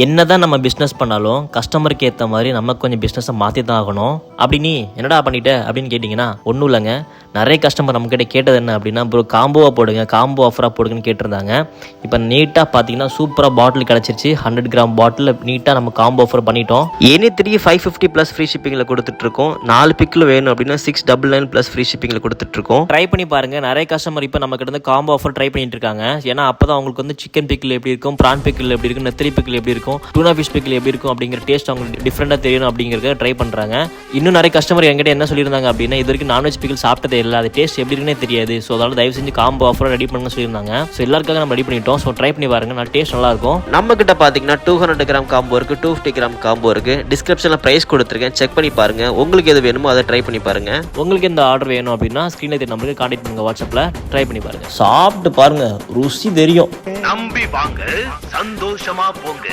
என்னதான் நம்ம பிஸ்னஸ் பண்ணாலும் கஸ்டமருக்கு ஏற்ற மாதிரி நம்ம கொஞ்சம் பிஸ்னஸை மாற்றி தான் ஆகணும். அப்படி நீ என்னடா பண்ணிட்ட அப்படின்னு கேட்டிங்கன்னா ஒன்றும் இல்லைங்க. நிறைய கஸ்டமர் நம்மக்கிட்ட கேட்டது என்ன அப்படின்னா ப்ரோ காம்போவாக போடுங்க, காம்போ ஆஃபராக போடுங்கன்னு கேட்டிருந்தாங்க. இப்போ நீட்டாக பார்த்தீங்கன்னா சூப்பராக பாட்டில் கிடச்சிருச்சு. 100 கிராம் பாட்டில் நீட்டாக நம்ம காம்போ ஆஃபர் பண்ணிட்டோம். எனி 3 550 ப்ளஸ் ஃப்ரீ ஷிப்பிங்கில் கொடுத்துட்ருக்கோம். 4 பிக்கில் வேணும் அப்படின்னா 699 ப்ளஸ் ஃப்ரீ ஷிப்பிங்கில் கொடுத்துட்ருக்கோம். ட்ரை பண்ணி பாருங்கள். நிறைய கஸ்டமர் இப்போ நம்மக்கிட்ட இருந்து காம்போ ஆஃபர் ட்ரை பண்ணிட்டு இருக்காங்க. ஏன்னா அப்போ தான் அவங்களுக்கு வந்து சிக்கன் பிக்கில் எப்படி இருக்கும், ப்ரான் பிக்கில் எப்படி இருக்கும், நெத்திலி பிக்கில் எப்படி இருக்கும், டூனா ஃபிஷ் பிக்கில் எப்படி இருக்கும் அப்படிங்கிற டேஸ்ட் அவங்களுக்கு டிஃப்ரெண்டாக தெரியணும் அப்படிங்கிறத ட்ரை பண்ணுறாங்க. இன்னும் நிறைய கஸ்டமர் என்கிட்ட என்ன சொல்லியிருந்தாங்க அப்படின்னா இது வரைக்கும் நான்வெஜ் பிக்கில் சாப்பிட்டதே இல்லை, அது டேஸ்ட் எப்படி இருக்குன்னே தெரியாது. ஸோ அதனால தயவு செஞ்சு காம்போ ஆஃபர் ரெடி பண்ண சொல்லியிருந்தாங்க. ஸோ எல்லாருக்காக நம்ம ரெடி பண்ணிட்டோம். ஸோ ட்ரை பண்ணி பாருங்க, நான் டேஸ்ட் நல்லா இருக்கும். நம்ம கிட்ட பார்த்தீங்கன்னா 200 கிராம் காம்போ இருக்கு, 250 கிராம் காம்போ இருக்கு. டிஸ்கிரிப்ஷனில் ப்ரைஸ் கொடுத்துருக்கேன், செக் பண்ணி பாருங்க. உங்களுக்கு எது வேணுமோ அதை ட்ரை பண்ணி பாருங்க. உங்களுக்கு இந்த ஆர்டர் வேணும் அப்படின்னா ஸ்க்ரீனில் தெரிய நம்பருக்கு கான்டாக்ட் பண்ணுங்க, வாட்ஸ்அப்பில் ட்ரை பண்ணி பாருங்க. சாப்பிட்டு பாருங்க, ருசி தெரியும். நம்பி வாங்க, சந்தோஷமா போங்க.